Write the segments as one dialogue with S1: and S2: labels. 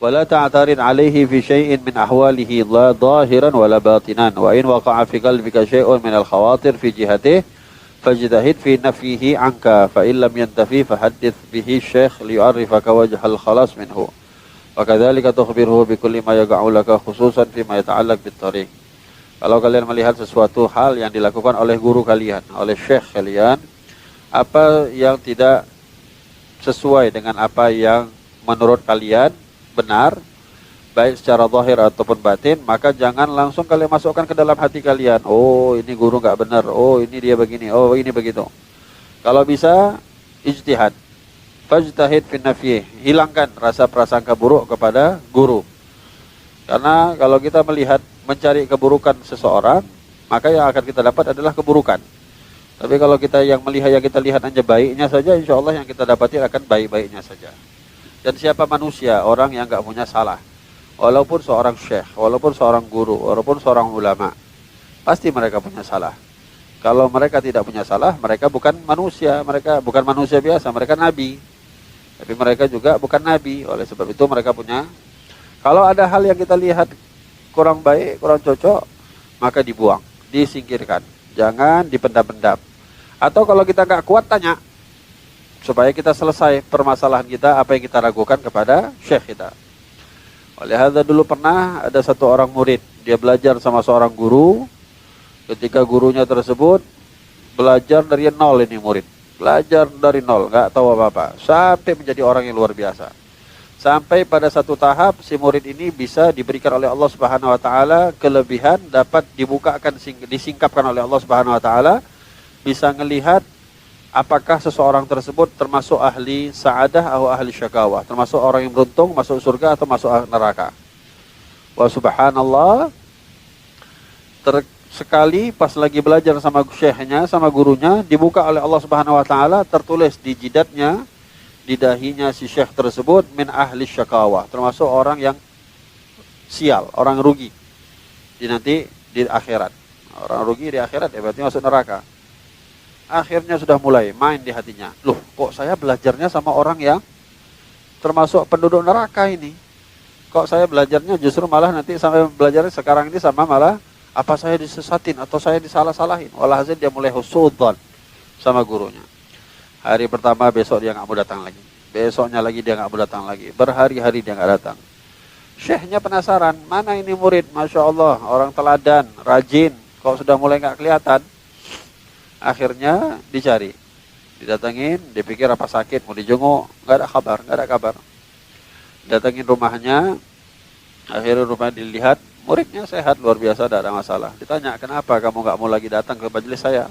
S1: ولا تعترض عليه في شيء من أحواله لا ظاهرا ولا باطنا وإن وقع في قلبك شيء من الخواطر في جهته فاجتهد في نفيه عنك فإن لم ينتفي فحدث به الشيخ ليعرفك وجه الخلاص منه وكذلك تخبره بكل ما يقع لك خصوصا فيما يتعلق بالطريق. Kalau kalian melihat sesuatu hal yang dilakukan oleh guru kalian, oleh syekh kalian, apa yang tidak sesuai dengan apa yang menurut kalian benar, baik secara zahir ataupun batin, maka jangan langsung kalian masukkan ke dalam hati kalian. Oh, ini guru nggak benar. Oh, ini dia begini. Oh, ini begitu. Kalau bisa, ijtihad. Fajtahid fin nafyi. Hilangkan rasa prasangka buruk kepada guru. Karena kalau kita melihat, mencari keburukan seseorang, maka yang akan kita dapat adalah keburukan. Tapi kalau kita yang melihat, yang kita lihat hanya baiknya saja, insya Allah yang kita dapati akan baik-baiknya saja. Dan siapa manusia, orang yang nggak punya salah, walaupun seorang syekh, walaupun seorang guru, walaupun seorang ulama, pasti mereka punya salah. Kalau mereka tidak punya salah, mereka bukan manusia, mereka bukan manusia biasa, mereka nabi. Tapi mereka juga bukan nabi, oleh sebab itu mereka punya. Kalau ada hal yang kita lihat kurang baik, kurang cocok, maka dibuang, disingkirkan, jangan dipendam-pendam. Atau kalau kita nggak kuat, tanya, supaya kita selesai permasalahan kita, apa yang kita ragukan kepada syekh kita. Oleh hadza dulu pernah ada satu orang murid, dia belajar sama seorang guru. Ketika gurunya tersebut belajar dari nol, ini murid belajar dari nol, nggak tahu apa-apa, sampai menjadi orang yang luar biasa. Sampai pada satu tahap si murid ini bisa diberikan oleh Allah Subhanahu wa taala kelebihan, dapat dibukakan, disingkapkan oleh Allah Subhanahu wa taala, bisa ngelihat apakah seseorang tersebut termasuk ahli sa'adah atau ahli syakawah, termasuk orang yang beruntung masuk surga atau masuk neraka. Wa subhanallah, sekali pas lagi belajar sama syekhnya, sama gurunya, dibuka oleh Allah Subhanahu wa taala, tertulis di jidatnya, di dahinya si syekh tersebut, min ahli syakawah, termasuk orang yang sial, orang rugi nanti di akhirat. Orang rugi di akhirat ya berarti masuk neraka. Akhirnya sudah mulai main di hatinya. Loh, kok saya belajarnya sama orang yang termasuk penduduk neraka ini? Kok saya belajarnya justru malah nanti sampai belajarnya sekarang ini sama malah apa saya disesatin atau saya disalah-salahin? Walhasil dia mulai husnudzon sama gurunya. Hari pertama besok dia nggak mau datang lagi. Besoknya lagi dia nggak mau datang lagi. Berhari-hari dia nggak datang. Syekhnya penasaran, mana ini murid? Masya Allah, orang teladan, rajin. Kok sudah mulai nggak kelihatan? Akhirnya dicari, didatengin, dipikir apa sakit, mau dijenguk, nggak ada kabar. Datengin rumahnya, akhirnya rumahnya dilihat, muridnya sehat, luar biasa, tidak ada masalah. Ditanya, kenapa kamu nggak mau lagi datang ke majelis saya?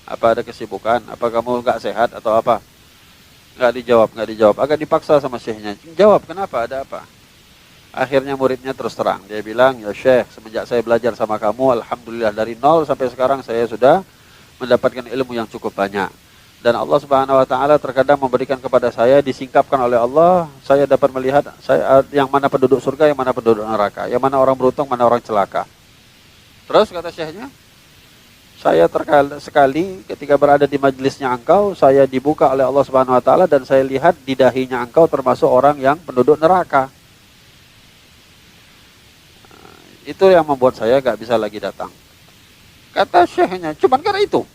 S1: Apa ada kesibukan? Apa kamu nggak sehat atau apa? Nggak dijawab. Agak dipaksa sama syekhnya. Jawab, kenapa? Ada apa? Akhirnya muridnya terus terang. Dia bilang, ya syekh, semenjak saya belajar sama kamu, alhamdulillah dari nol sampai sekarang saya sudah mendapatkan ilmu yang cukup banyak. Dan Allah Subhanahu wa taala terkadang memberikan kepada saya, disingkapkan oleh Allah, saya dapat melihat saya yang mana penduduk surga, yang mana penduduk neraka, yang mana orang beruntung, mana orang celaka. Terus kata syekhnya, saya sekali ketika berada di majelisnya engkau, saya dibuka oleh Allah Subhanahu wa taala dan saya lihat di dahinya engkau termasuk orang yang penduduk neraka. Itu yang membuat saya gak bisa lagi datang. Kata syekhnya, cuma karena itu.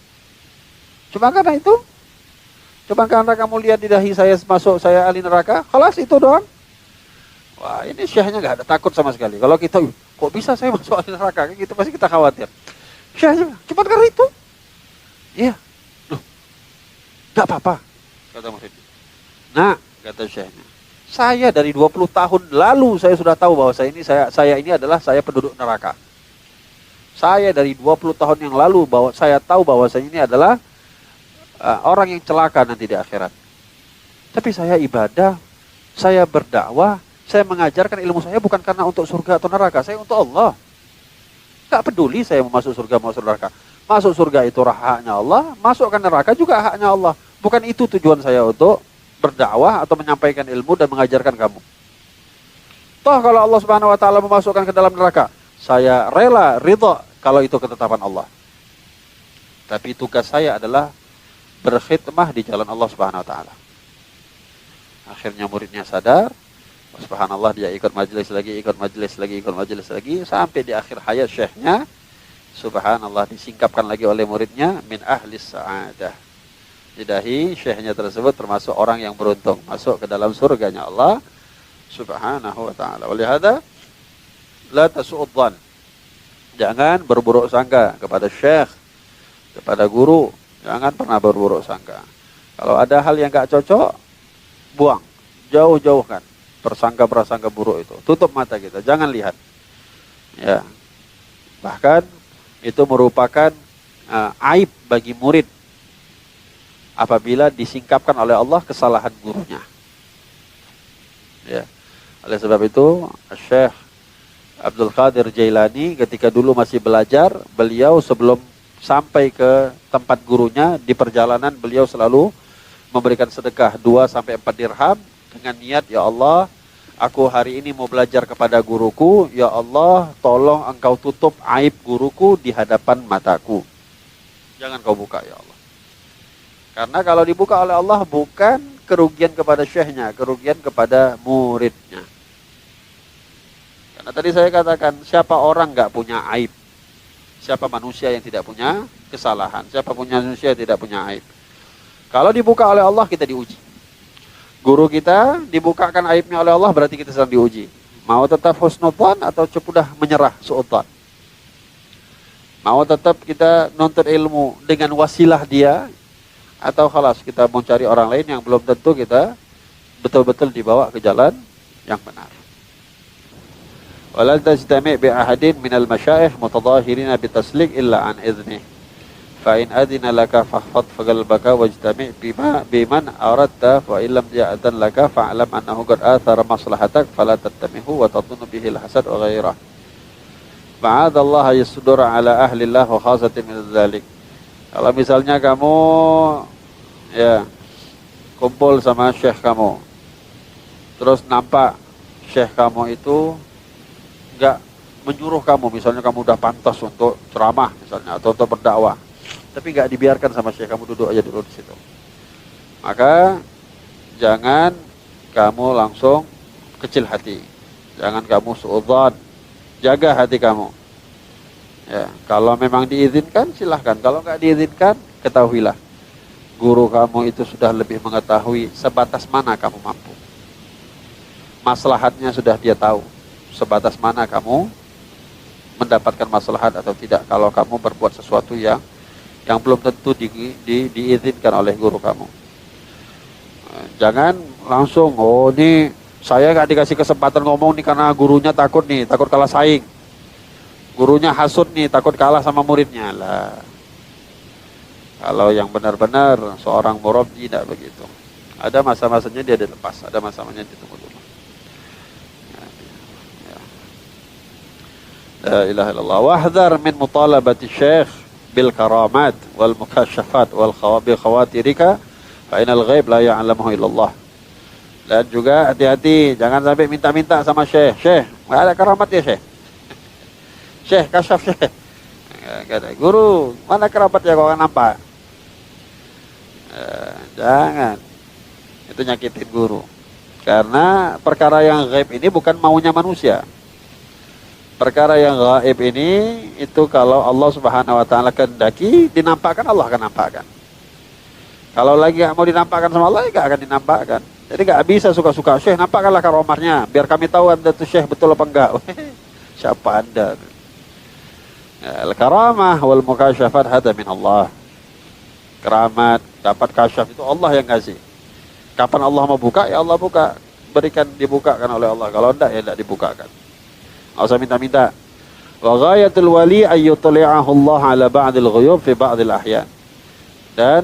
S1: Cuma karena kamu lihat di dahi saya masuk, saya ahli neraka, khalas itu doang. Wah, ini syekhnya gak ada takut sama sekali. Kalau kita, kok bisa saya masuk ahli neraka, gitu pasti kita khawatir. Syekhnya, cuma karena itu. Iya. Loh, gak apa-apa, kata murid. Nah, kata syekhnya, saya dari 20 tahun lalu saya sudah tahu bahwa saya ini adalah penduduk neraka. Saya dari 20 tahun yang lalu saya tahu bahwa saya ini adalah orang yang celaka nanti di akhirat. Tapi saya ibadah, saya berdakwah, saya mengajarkan ilmu saya bukan karena untuk surga atau neraka, saya untuk Allah. Gak peduli saya mau masuk surga, mau masuk neraka. Masuk surga itu haknya Allah, masukkan neraka juga haknya Allah. Bukan itu tujuan saya untuk berdakwah atau menyampaikan ilmu dan mengajarkan kamu. Toh kalau Allah Subhanahu wa taala memasukkan ke dalam neraka, saya rela, ridha kalau itu ketetapan Allah. Tapi tugas saya adalah berkhidmah di jalan Allah Subhanahu wa taala. Akhirnya muridnya sadar, Subhanallah, dia ikut majelis lagi, ikut majelis lagi, ikut majelis lagi, sampai di akhir hayat syekhnya, subhanallah, disingkapkan lagi oleh muridnya, min ahlis sa'adah. Di dahi syekhnya tersebut termasuk orang yang beruntung, masuk ke dalam surganya Allah subhanahu wa ta'ala. Walihada, la tasu'udhan. Jangan berburuk sangka kepada syekh, kepada guru. Jangan pernah berburuk sangka. Kalau ada hal yang gak cocok, buang, jauh-jauhkan prasangka-prasangka buruk itu. Tutup mata kita, jangan lihat. Ya. Bahkan itu merupakan aib bagi murid apabila disingkapkan oleh Allah kesalahan gurunya. Ya. Oleh sebab itu, Syekh Abdul Qadir Jailani ketika dulu masih belajar, beliau sebelum sampai ke tempat gurunya, di perjalanan beliau selalu memberikan sedekah 2-4 dirham dengan niat, ya Allah, aku hari ini mau belajar kepada guruku, ya Allah, tolong engkau tutup aib guruku di hadapan mataku. Jangan kau buka, ya Allah. Karena kalau dibuka oleh Allah, bukan kerugian kepada syekhnya, kerugian kepada muridnya. Karena tadi saya katakan, siapa orang nggak punya aib? Siapa manusia yang tidak punya kesalahan? Siapa punya manusia yang tidak punya aib? Kalau dibuka oleh Allah, kita diuji. Guru kita dibukakan aibnya oleh Allah, berarti kita sedang diuji. Mau tetap husnudzan atau sudah menyerah suudzan? Mau tetap kita nuntut ilmu dengan wasilah dia, atau khalas kita mencari orang lain yang belum tentu kita betul-betul dibawa ke jalan yang benar. Wala tajtami' bi ahadin minal masyayikh mutadahirina bitaslik illa an idnih. Fa in adina laka fahfad qalbaka wajtami' biman aradta wa illam ya'dan laka fa'lam annahu qad athara maslahatak fala tattamihu wa tadunnu bihi al-hasad wa ghairah. Ma'adallah yasdur ala ahlillah wa khasatin min dzalik. Kalau misalnya kamu ya kumpul sama syekh kamu, terus nampak syekh kamu itu enggak menyuruh kamu, misalnya kamu udah pantas untuk ceramah misalnya atau untuk berdakwah, tapi enggak dibiarkan sama syekh kamu, duduk aja dulu di situ, maka jangan kamu langsung kecil hati, jangan kamu suudzon, jaga hati kamu. Ya, kalau memang diizinkan silahkan, kalau nggak diizinkan ketahuilah guru kamu itu sudah lebih mengetahui sebatas mana kamu mampu. Maslahatnya sudah dia tahu, sebatas mana kamu mendapatkan maslahat atau tidak kalau kamu berbuat sesuatu yang belum tentu diizinkan oleh guru kamu. Jangan langsung, oh ini saya nggak dikasih kesempatan ngomong nih karena gurunya takut kalah saing. Gurunya hasud nih, takut kalah sama muridnya lah. Kalau yang benar-benar seorang murabbi tidak begitu. Ada masa-masanya dia dilepas, ada masa-masanya ditunggu dulu. La ilaha illallah. Wahdhar min mutalabati syekh bil karamat wal mukasyafat wal khawatirika fa inal ghaib la ya'lamuhu illallah. Dan juga hati-hati, jangan sampai minta-minta sama syekh. Syekh, enggak ada karamat ya syekh? Syekh, kasyaf syekh. Kata guru, mana kerabat ya kau nampak? Jangan. Itu nyakitin guru. Karena perkara yang gaib ini bukan maunya manusia. Perkara yang gaib ini itu kalau Allah Subhanahu wa taala kehendaki dinampakkan, Allah akan nampakkan. Kalau lagi nggak mau dinampakkan sama Allah, nggak akan dinampakkan. Jadi nggak bisa suka-suka, Syekh nampakkanlah karomarnya, biar kami tahu anda itu Syekh betul apa enggak. Siapa anda? Al-karamah wal mukasyafat hada min Allah. Keramat, dapat kasyaf itu Allah yang ngasih. Kapan Allah mau buka, ya Allah buka. Berikan, dibukakan oleh Allah. Kalau enggak, ya enggak dibukakan. Nggak usah minta-minta. Wa ghayatul wali ayyutli'ahu Allah ala ba'dil ghuyub fi ba'dil ahyan. Dan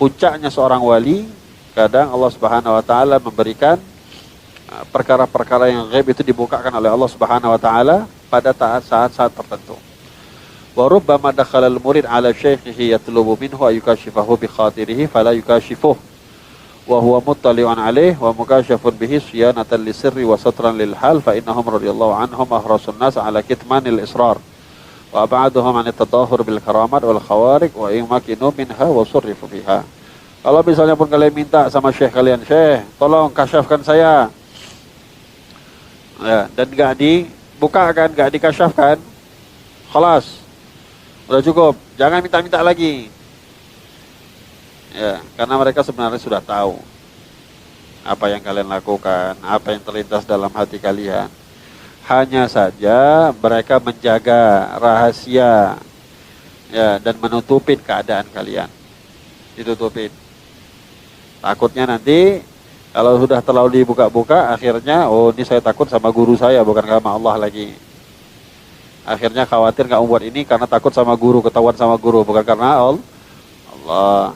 S1: puncaknya seorang wali, kadang Allah Subhanahu wa taala memberikan perkara-perkara yang gaib itu dibukakan oleh Allah Subhanahu wa taala pada saat-saat tertentu. Wa rubbama dakhala al-murid 'ala syaikhihi yatlubu minhu ayukashifahu bi khatirihi fala yukashifuhu wa huwa muttali'un 'alaihi wa mukashafun bihi siyanatan lisirri wa satran lil hal fa innahum radhiyallahu anhum ahrasun nas 'ala kitmanil israr wa ab'aduhum 'an at-tadahhur bil karamat wal khawarik wa imakinu minha wa surrifu fiha. Kalau misalnya pun kalian minta sama syekh kalian, Syekh, tolong kasyafkan saya. Ya, dan nggak dibuka kan, nggak dikasyafkan. Khalas, udah cukup. Jangan minta-minta lagi. Ya, karena mereka sebenarnya sudah tahu apa yang kalian lakukan, apa yang terlintas dalam hati kalian. Hanya saja mereka menjaga rahasia, ya, dan menutupin keadaan kalian. Ditutupin. Takutnya nanti kalau sudah terlalu dibuka-buka, akhirnya, oh ini saya takut sama guru saya, bukan sama Allah lagi. Akhirnya khawatir nggak membuat ini karena takut sama guru, ketahuan sama guru, bukan karena Allah.